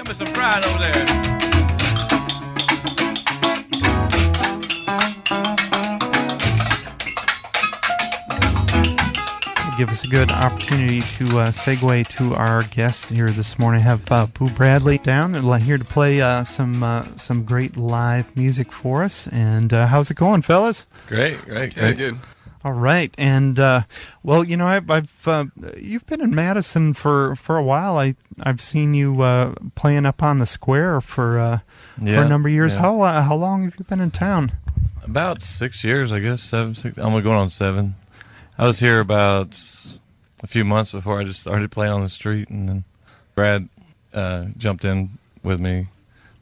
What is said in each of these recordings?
Give me some pride over there. Give us a good opportunity to segue to our guest here this morning. I have Boo Bradley down here to play some great live music for us. And how's it going, fellas? Great. Good. All right, and well, you know, I've you've been in Madison for a while. I've seen you playing up on the square for a number of years. Yeah. How long have you been in town? About 6 years, I guess. 7, 6. I'm going on 7. I was here about a few months before I just started playing on the street, and then Brad jumped in with me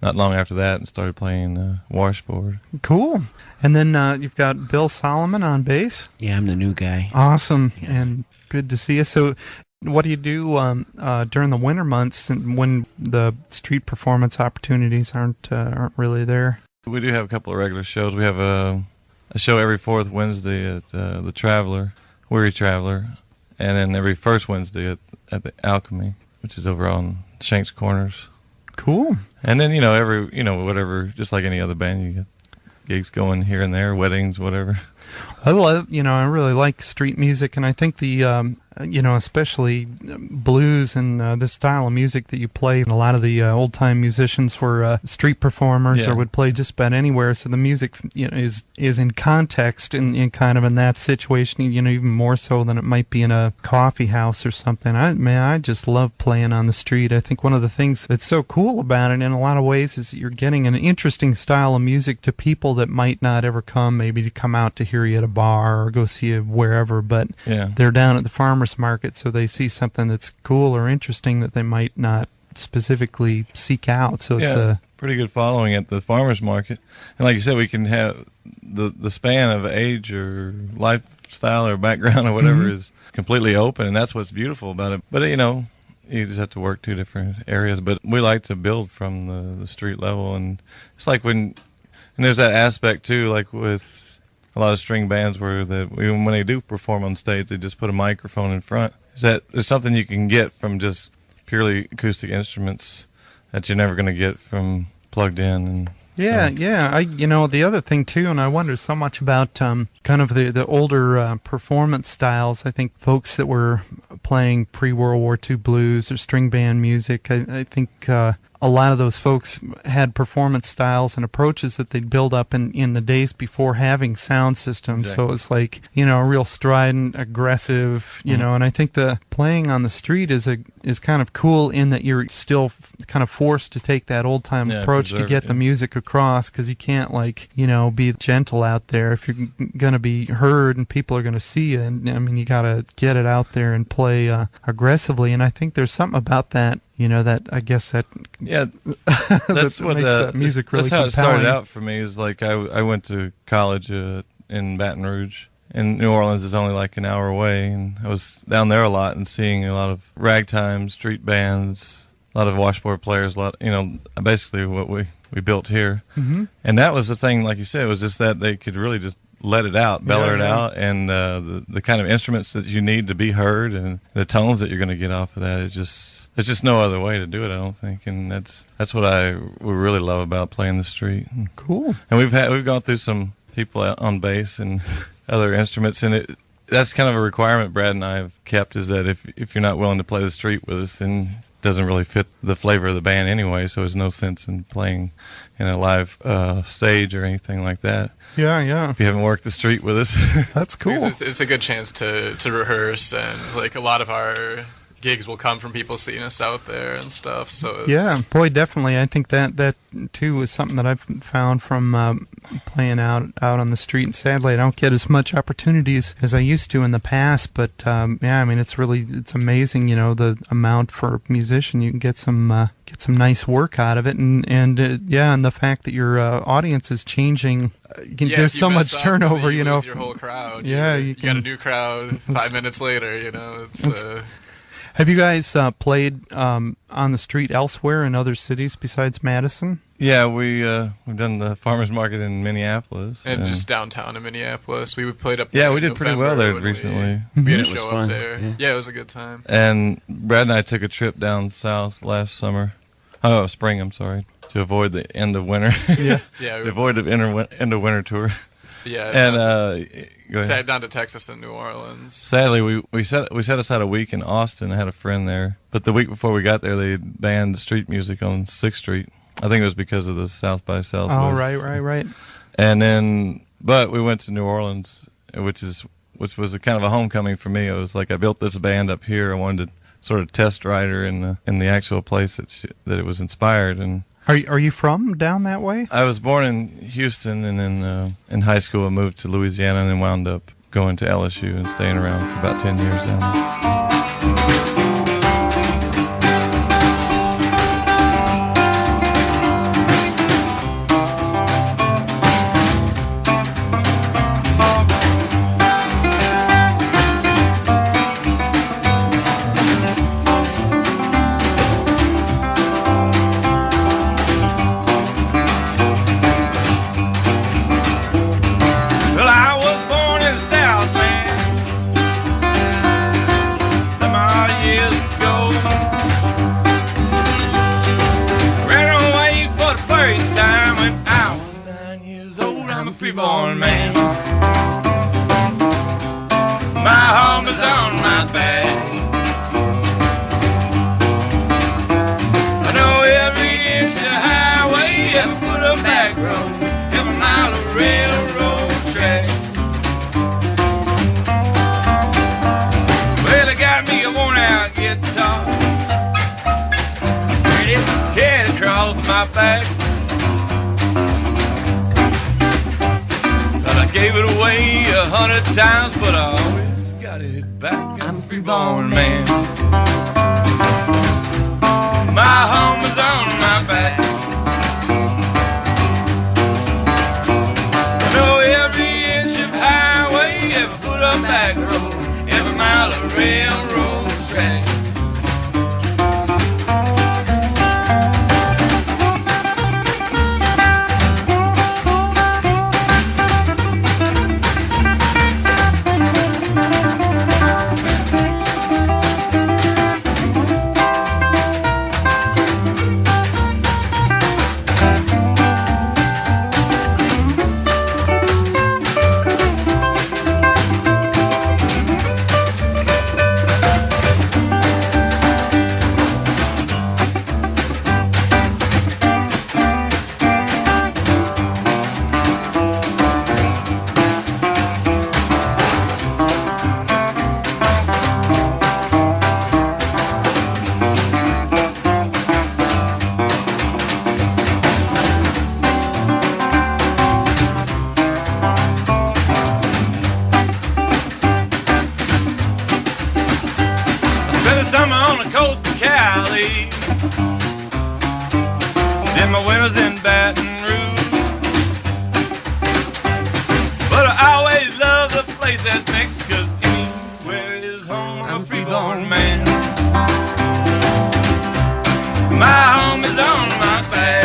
not long after that and started playing washboard. Cool. And then you've got Bill Solomon on bass. Yeah, I'm the new guy. Awesome, Yeah. and good to see you. So what do you do during the winter months when the street performance opportunities aren't really there? We do have a couple of regular shows. We have a show every 4th Wednesday at the Traveler, Weary Traveler, and then every first Wednesday at the Alchemy, which is over on Shanks Corners. Cool. And then, whatever, just like any other band, you get gigs going here and there, weddings, whatever. I really like street music, and I think the, especially blues and this style of music that you play, a lot of the old-time musicians were street performers or would play just about anywhere, so the music, is in context in kind of in that situation, even more so than it might be in a coffee house or something. I just love playing on the street. I think one of the things that's so cool about it in a lot of ways is that you're getting an interesting style of music to people that might not ever come, maybe to come out to hear you at a bar or go see you wherever, but they're down at the farmer's market, so they see something that's cool or interesting that they might not specifically seek out. So it's a pretty good following at the farmer's market. And like you said, we can have the span of age or lifestyle or background or whatever is completely open, and that's what's beautiful about it. But, you just have to work 2 different areas. But we like to build from the street level, and it's like and there's that aspect, too, like with a lot of string bands where when they do perform on stage, they just put a microphone in front. Is that there's something you can get from just purely acoustic instruments that you're never going to get from plugged in. And the other thing too, and I wonder so much about kind of the older performance styles. I think folks that were playing pre-World War II blues or string band music, I think a lot of those folks had performance styles and approaches that they'd build up in the days before having sound systems. Exactly. So it's like, real strident, aggressive, and I think the playing on the street is kind of cool in that you're still kind of forced to take that old time approach to get the music across, because you can't be gentle out there if you're going to be heard and people are going to see you. And I mean, you got to get it out there and play aggressively. And I think there's something about that. That I guess that that's that what makes that music really that's how compelling. it started out for me. Is like I went to college in Baton Rouge, and New Orleans is only like an hour away, and I was down there a lot and seeing a lot of ragtime street bands, a lot of washboard players, basically what we built here. And that was the thing, like you said, it was just that they could really just let it out, bellow it out, and the kind of instruments that you need to be heard and the tones that you're going to get off of that. There's just no other way to do it, I don't think, and that's what we really love about playing the street. Cool. And we've gone through some people out on bass and other instruments, and that's kind of a requirement Brad and I have kept, is that if you're not willing to play the street with us, then it doesn't really fit the flavor of the band anyway. So there's no sense in playing in a live stage or anything like that. Yeah. If you haven't worked the street with us, That's cool. It's a good chance to rehearse, and like a lot of our gigs will come from people seeing us out there and stuff. So boy, definitely. I think that too is something that I've found from playing out on the street. And sadly, I don't get as much opportunities as I used to in the past. But it's amazing, the amount for a musician. You can get some nice work out of it, and the fact that your audience is changing. There's so much turnover, you lose your whole crowd. You got a new crowd 5 minutes later. Have you guys played on the street elsewhere in other cities besides Madison? Yeah, we've done the farmers market in Minneapolis and just downtown in Minneapolis. We played up there. Yeah, we did pretty well there recently. We had a show up there. Yeah, it was a good time. And Brad and I took a trip down south last summer Oh, spring. I'm sorry. To avoid the end of winter. Yeah. Yeah, Avoid the end of winter tour. yeah. And go Say ahead. down to Texas and New Orleans. Sadly, we set aside a week in Austin. I had a friend there, but the week before we got there, they banned street music on 6th Street. I think it was because of the South by Southwest. Oh, right. And then, but we went to New Orleans, which was a kind of a homecoming for me. It was like I built this band up here. I wanted to sort of test write her in the actual place that it was inspired. And Are you from down that way? I was born in Houston, and then in high school I moved to Louisiana, and then wound up going to LSU and staying around for about 10 years down there. Well, I was born in the Southland some odd years ago. Ran away for the first time when I was 9 years old. I'm a freeborn man. My home is on my back. I know every inch of highway, every foot of back road, every mile of railroad track. Well, I got me a worn-out guitar, pretty cat across my back. But I gave it away 100 times, but I always got it back. I'm a freeborn man. My home is on my back. I know every inch of highway, every foot of back road, every mile of railroad track. Spent the summer on the coast of Cali, then my winters in Baton Rouge. But I always love the place that's next, 'cause anywhere is home. I'm a freeborn man. My home is on my back.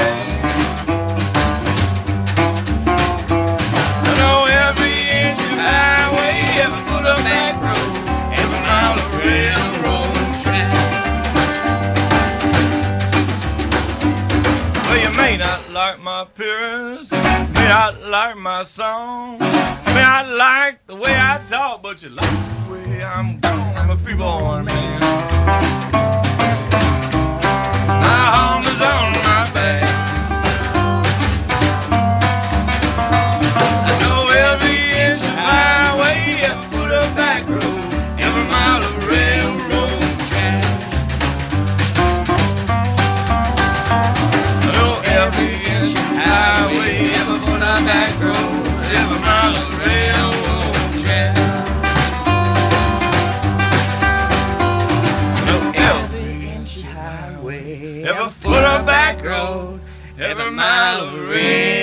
I know every inch of highway, every foot of back road, every mile of railroad track. Well, you may not like my appearance, may not like my song, may not like the way I talk, but you like the way I'm gone. I'm a freeborn man. My home is on my back. I know every inch of highway, every foot of back road, every mile of railroad track. I know every inch of highway, every foot of back road, every mile of railroad track. I know every inch of highway, every foot of back road, every mile of railroad.